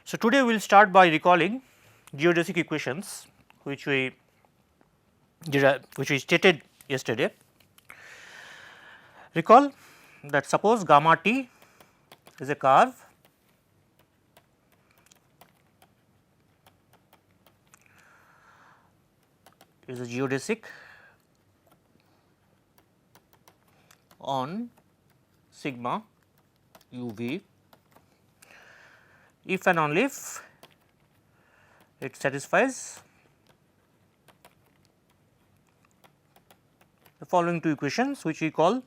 So, today we will start by recalling geodesic equations which we stated yesterday. Recall that suppose gamma t is a curve is a geodesic on sigma u v if and only if it satisfies the following two equations which we call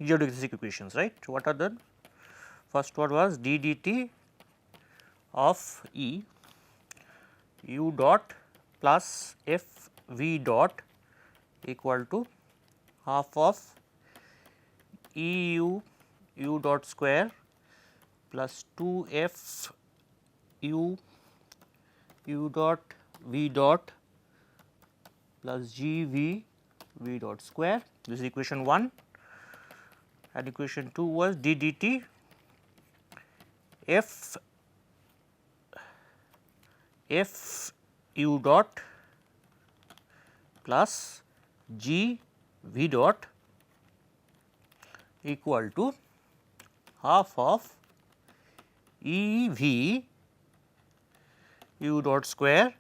geodesic equations, right. What are the first one was d dt of E u dot plus f v dot equal to half of E u dot square plus 2 f u dot v dot plus g v dot square. This is equation 1, and equation 2 was d dt f u dot plus g v dot equal to half of E v u dot square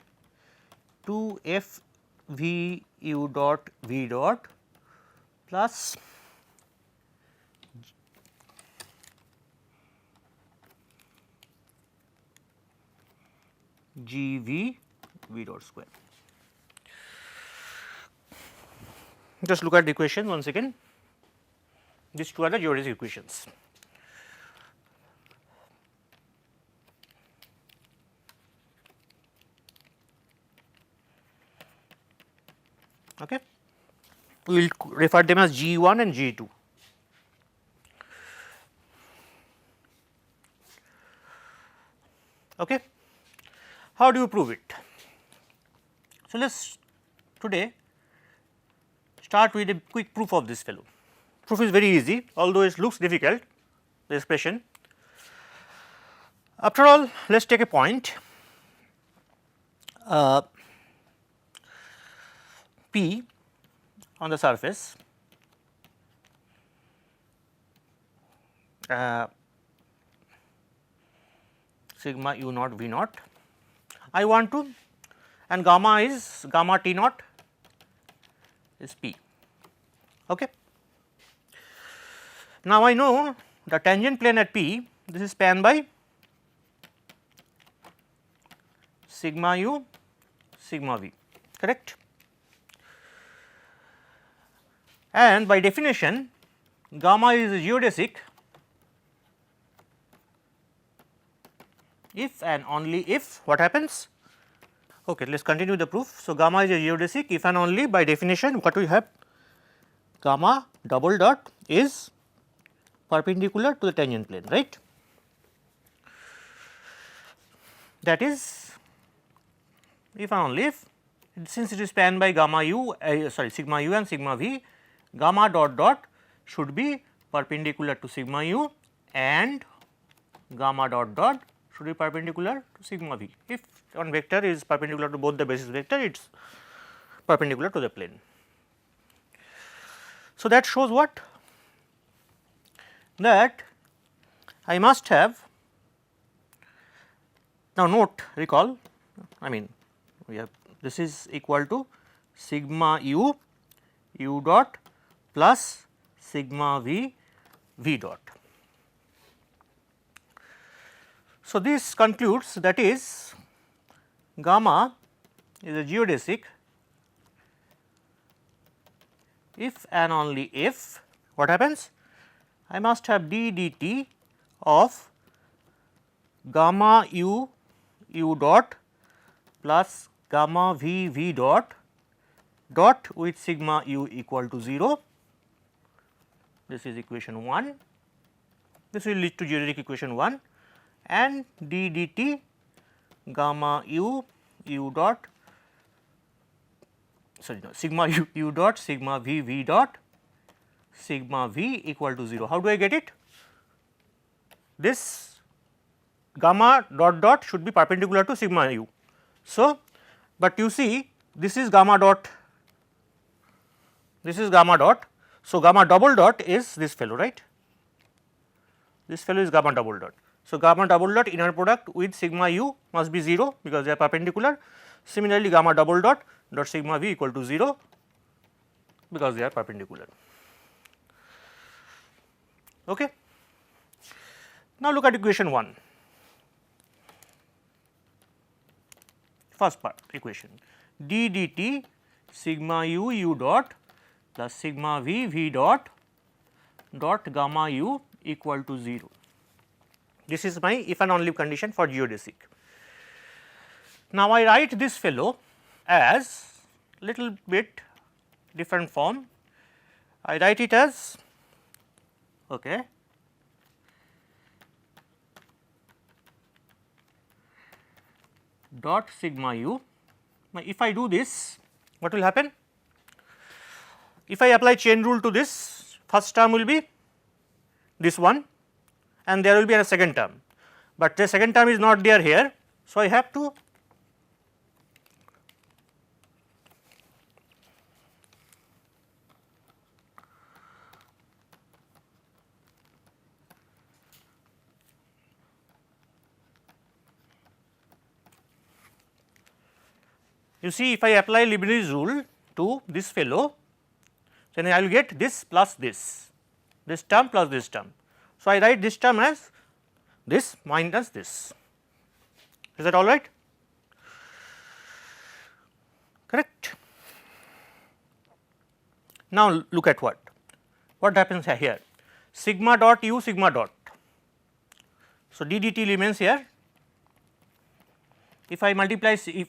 2 f v u dot v dot plus g v dot square. Just look at the equation once again. These two are the geodesic equations. Okay. We will refer them as G1 and G2. Okay. How do you prove it? So, let us today start with a quick proof of this fellow. Proof is very easy, although it looks difficult, the expression. After all, let us take a point P on the surface sigma u naught v naught. I want to, and gamma t naught is P. Okay. Now, I know the tangent plane at P, this is spanned by sigma u sigma v, correct. And by definition gamma is geodesic if and only if what happens. Okay, let us continue the proof. So, gamma is a geodesic if and only by definition what we have, gamma double dot is perpendicular to the tangent plane, right. That is if and only if, since it is spanned by gamma u sigma u and sigma v, gamma dot dot should be perpendicular to sigma u and gamma dot dot should be perpendicular to sigma v. If one vector is perpendicular to both the basis vector, it is perpendicular to the plane. So, that shows what? That I must have, now note, recall, I mean we have, this is equal to sigma u dot plus sigma v dot. So, this concludes, that is gamma is a geodesic if and only if what happens, I must have d dt of gamma u dot plus gamma v dot with sigma u equal to 0. This is equation 1, this will lead to geodesic equation 1, and d dt gamma u dot sigma u dot sigma v dot sigma v equal to 0. How do I get it? This gamma dot dot should be perpendicular to sigma u. So, but you see this is gamma dot, this is gamma dot. So, gamma double dot is this fellow, right, this fellow is gamma double dot. So, gamma double dot inner product with sigma u must be 0 because they are perpendicular. Similarly, gamma double dot dot sigma v equal to 0 because they are perpendicular. Okay. Now, look at equation 1, first part equation, d dt sigma u u dot plus sigma v dot gamma u equal to 0. This is my if and only condition for geodesic. Now, I write this fellow as little bit different form. I write it as okay, dot sigma u. Now, if I do this, what will happen? If I apply chain rule to this, first term will be this one and there will be a second term, but the second term is not there here. So, I have to you see if I apply Leibniz rule to this fellow, then I will get this plus this term plus this term. So, I write this term as this minus this, is that all right? Correct. Now, look at what happens here, sigma dot u sigma dot. So, d dt remains here. If I multiply, if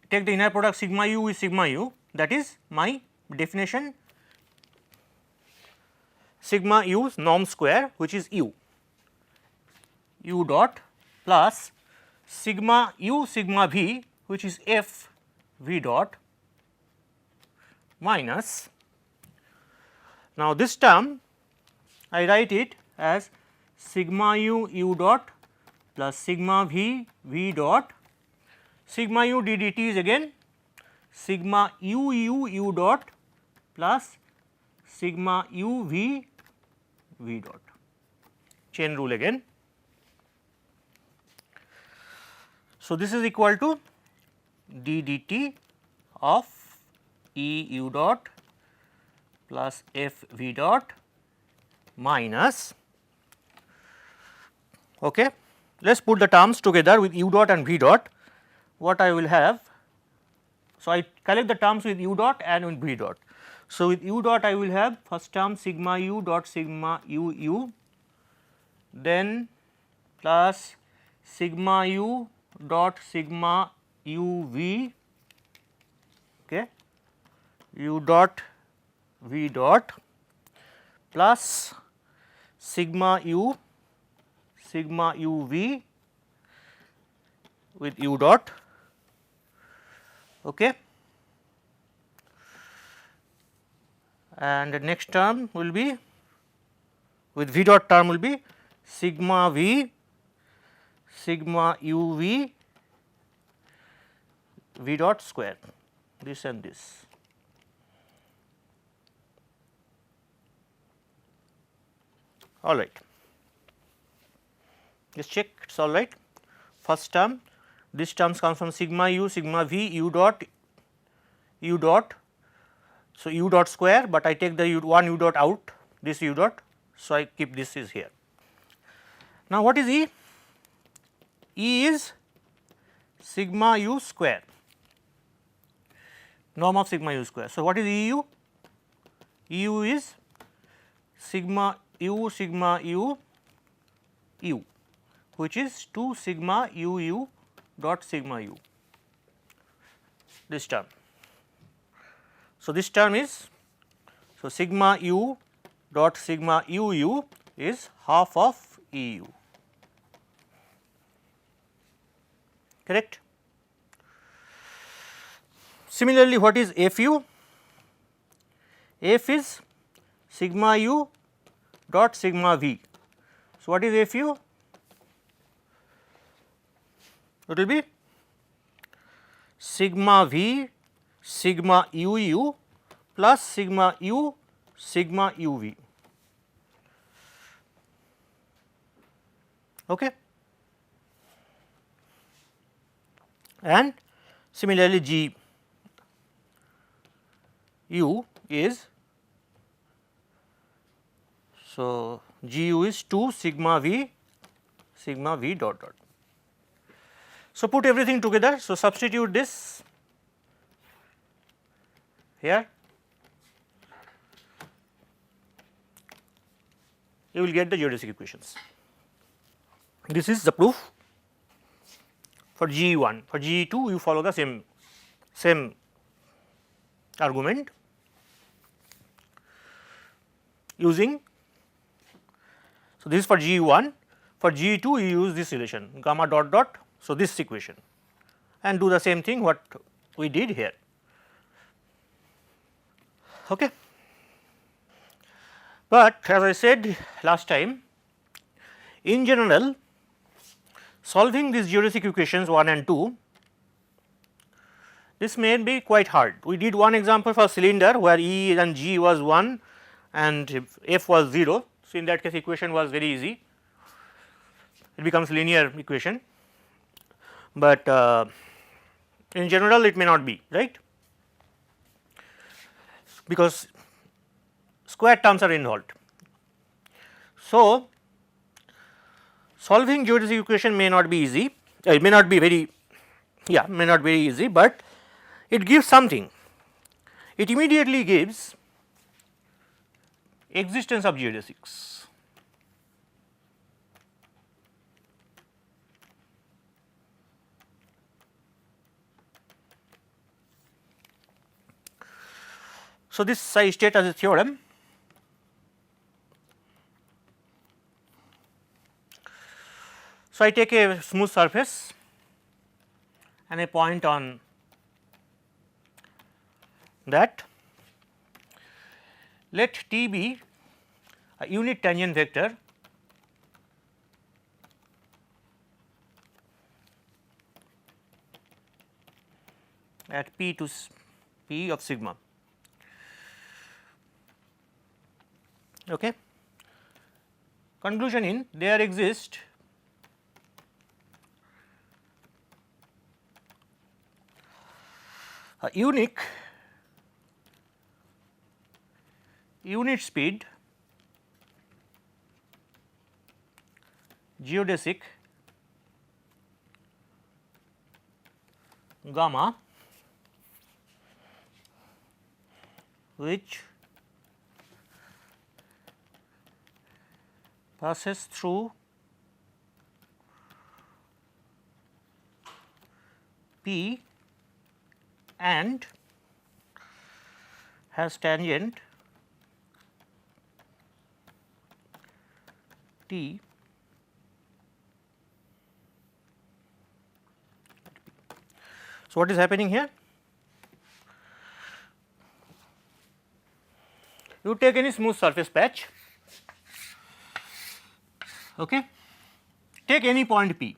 take the inner product sigma u with sigma u, that is my definition sigma u's norm square, which is u dot plus sigma u sigma v, which is f v dot minus. Now, this term I write it as sigma u dot plus sigma v dot, sigma u d dt is again sigma u dot plus sigma u v dot, chain rule again. So, this is equal to d dt of E u dot plus f v dot minus, okay. Let us put the terms together with u dot and v dot. What I will have, so I collect the terms with u dot and with v dot. So, with u dot I will have first term sigma u dot sigma u, then plus sigma u dot sigma u v, okay, u dot v dot plus sigma u v with u dot, okay. And the next term will be with v dot term will be sigma v sigma u v dot square, this and this. All right, just check it is all right. First term, this terms comes from sigma u sigma v u dot. So, u dot square, but I take the one u dot out, this u dot. So, I keep this is here. Now, what is E? E is sigma u square, norm of sigma u square. So, what is E u? E u is sigma u which is 2 sigma u dot sigma u, this term. So, this term is, so sigma u dot sigma u is half of E u, correct. Similarly, what is F u? F is sigma u dot sigma v. So, what is F u? it will be sigma v sigma u plus sigma u sigma uv. Okay. And similarly G u is, so G u is 2 sigma v dot dot. So, put everything together. So, substitute this here, you will get the geodesic equations. This is the proof for GE1. For GE2 you follow the same argument using, so this is for GE1, for GE2 you use this relation gamma dot dot, so this equation, and do the same thing what we did here. Okay. But as I said last time, in general solving these geodesic equations 1 and 2, this may be quite hard. We did one example for cylinder where E and G was 1 and F was 0. So, in that case equation was very easy, it becomes linear equation, but in general it may not be, right, because square terms are involved. So, solving geodesic equation may not be easy, it may not be very, may not be very easy, but it gives something. It immediately gives existence of geodesics. So, this I state as a theorem. So, I take a smooth surface and a point on that, let T be a unit tangent vector at P to P of sigma. Okay. Conclusion in, there exist a unique unit speed geodesic gamma which passes through P and has tangent T . So, what is happening here? You take any smooth surface patch, okay, take any point P.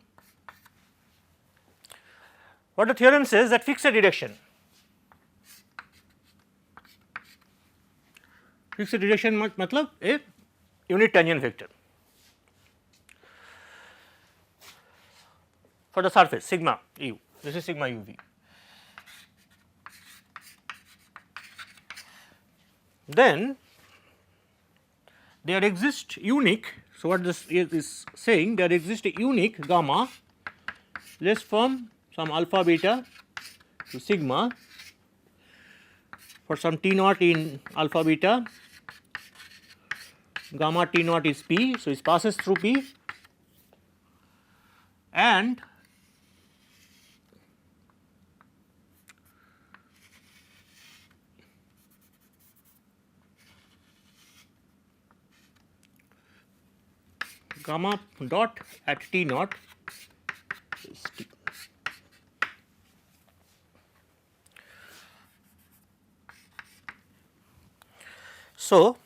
What the theorem says that fix a direction. Fix a direction matlab a unit tangent vector for the surface sigma u. This is sigma uv. Then there exists unique. So, what this is saying, there exists a unique gamma, let's from some alpha beta to sigma for some T naught in alpha beta, gamma T naught is P. So, it passes through P and gamma dot at T naught is T. So,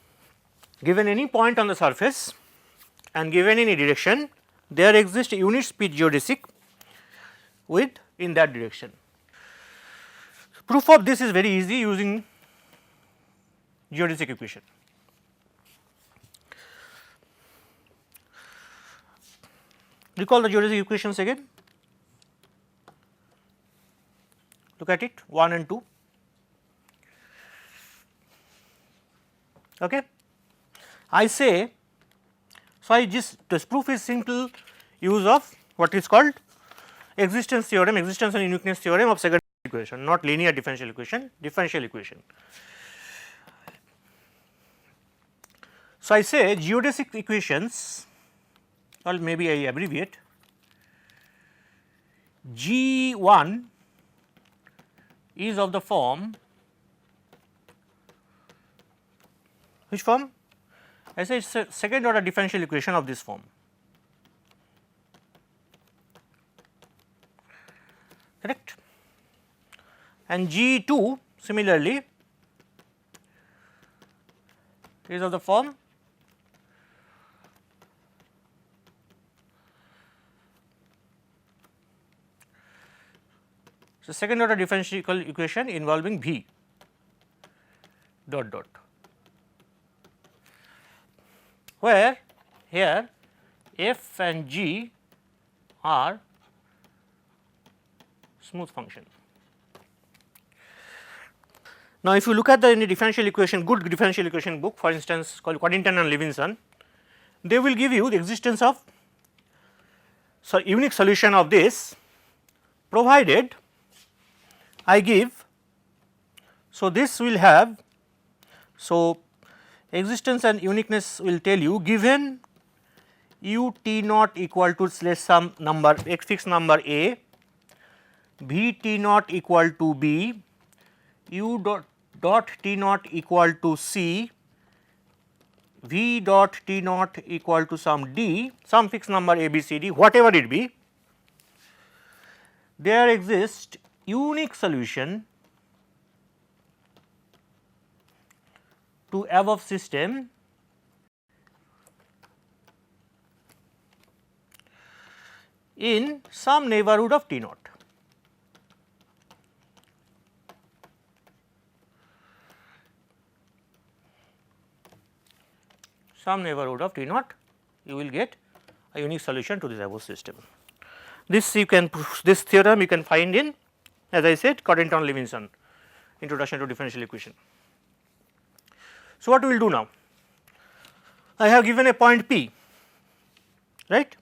given any point on the surface and given any direction, there exists a unit speed geodesic with in that direction. Proof of this is very easy using geodesic equation. Recall the geodesic equations again. Look at it 1 and 2. Okay. I say, so I just this proof is simple use of what is called existence theorem, existence and uniqueness theorem of second equation, not linear differential equation, differential equation. So, I say geodesic equations, or maybe I abbreviate G1 is of the form, which form? I say it is a second order differential equation of this form, correct, and G2 similarly is of the form so second order differential equation involving V dot dot, where here f and g are smooth function. Now, if you look at the differential equation, good differential equation book, for instance called Coddington and Levinson, they will give you the existence of unique solution of this, provided I give, so this will have, so existence and uniqueness will tell you, given u t naught equal to let us some number x fixed number a, v t naught equal to b, u dot t naught equal to c, v dot t naught equal to some d, some fixed number a b c d, whatever it be, there exists unique solution to above system in some neighborhood of t naught. Some neighborhood of t naught, you will get a unique solution to this above system. This you can, this theorem you can find in, as I said, Coddington Levinson, Introduction to Differential Equation. So, what we will do now? I have given a point P, right.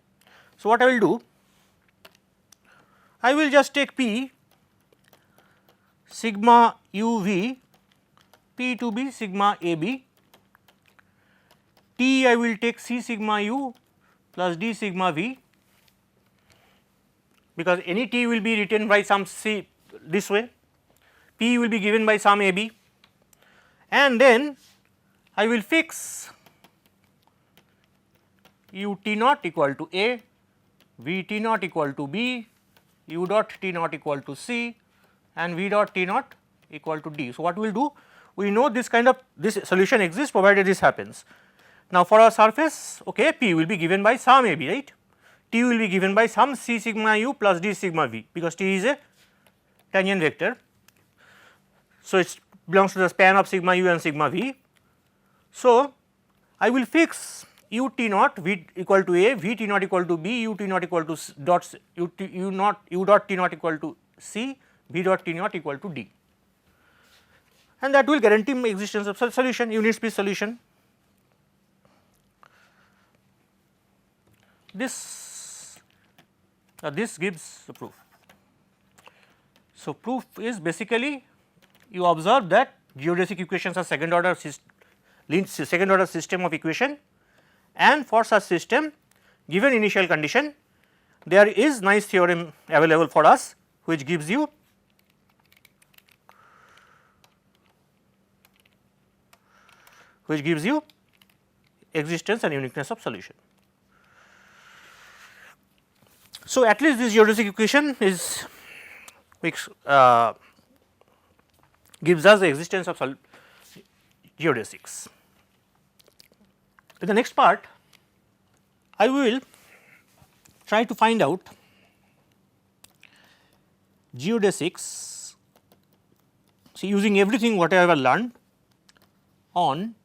So, what I will do? I will just take P sigma u v, P to be sigma a b, T I will take C sigma u plus D sigma v, because any T will be written by some C this way, P will be given by some a b, and then I will fix u t naught equal to a, v t naught equal to b, u dot t naught equal to c, and v dot t naught equal to d. So, what we will do? We know this kind of this solution exists provided this happens. Now, for our surface, okay, P will be given by some a b, right, T will be given by some C sigma u plus D sigma v, because T is a tangent vector. So, it belongs to the span of sigma u and sigma v. So, I will fix u t naught v equal to a, v t naught equal to b, u t naught equal to dot u dot t naught equal to c, v dot t naught equal to d, and that will guarantee existence of solution, unit space solution. This gives the proof. So, proof is basically you observe that geodesic equations are second order system of equation, and for such system given initial condition there is nice theorem available for us which gives you existence and uniqueness of solution. So, at least this geodesic equation is which gives us the existence of geodesics. In the next part, I will try to find out geodesics, see using everything what I have learned on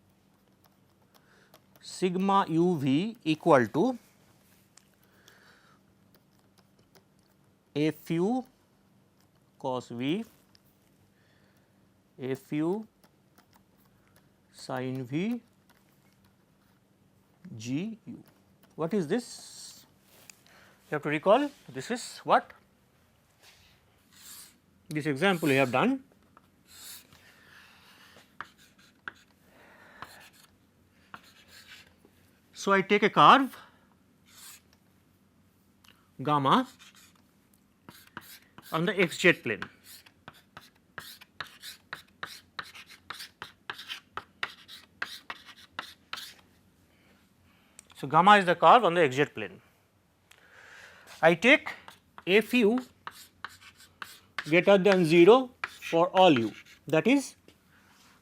sigma u v equal to f u cos v, f u sin v, g u. What is this? You have to recall this is what? This example we have done. So, I take a curve gamma on the xz plane. So, gamma is the curve on the xz plane. I take f u greater than 0 for all u, that is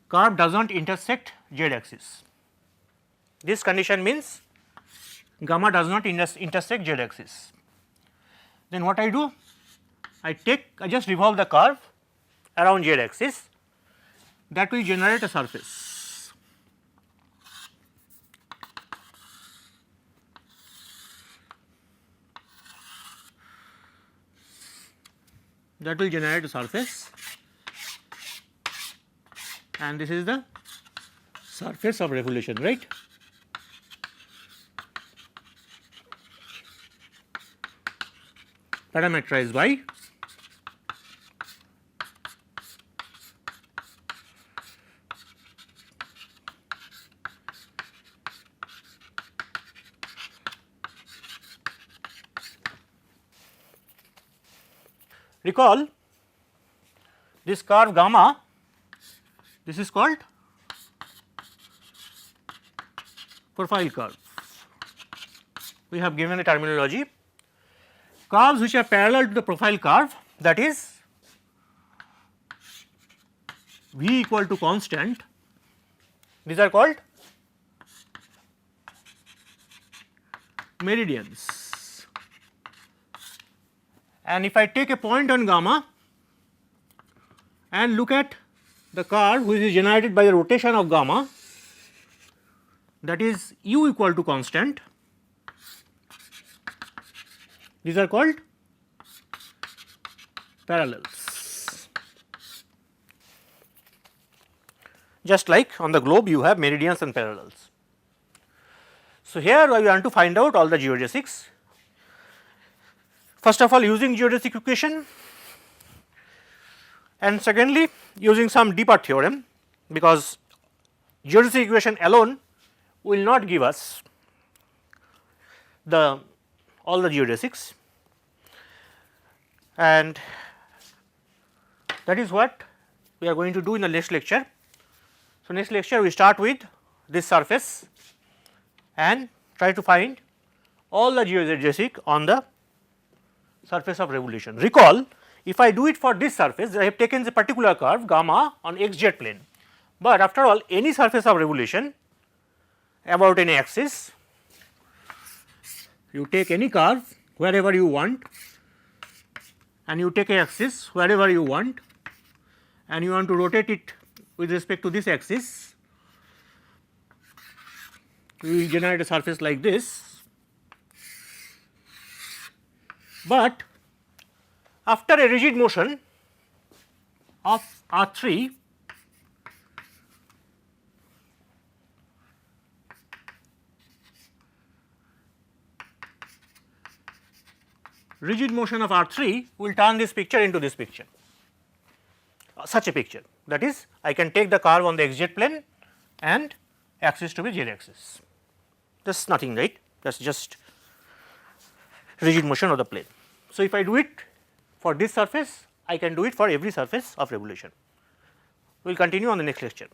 curve does not intersect z axis. This condition means gamma does not intersect z axis. Then what I do? I just revolve the curve around z axis, that will generate a surface. That will generate a surface, and this is the surface of revolution, right. Parameterized by recall this curve gamma, this is called profile curve. We have given the terminology. Curves which are parallel to the profile curve, that is v equal to constant, these are called meridians. And if I take a point on gamma and look at the curve which is generated by the rotation of gamma, that is u equal to constant, these are called parallels. Just like on the globe you have meridians and parallels. So, here we want to find out all the geodesics. First of all, using geodesic equation, and secondly using some deeper theorem, because geodesic equation alone will not give us all the geodesics, and that is what we are going to do in the next lecture. So, next lecture we start with this surface and try to find all the geodesic on the surface of revolution. Recall, if I do it for this surface, I have taken the particular curve gamma on xz plane, but after all any surface of revolution about any axis, you take any curve wherever you want and you take a axis wherever you want and you want to rotate it with respect to this axis, you will generate a surface like this. But after a rigid motion of R3, rigid motion of R3 will turn this picture into this picture, such a picture, that is I can take the curve on the xz plane and axis to be z axis, that is nothing, right, that is just rigid motion of the plane. So, if I do it for this surface, I can do it for every surface of revolution. We will continue on the next lecture.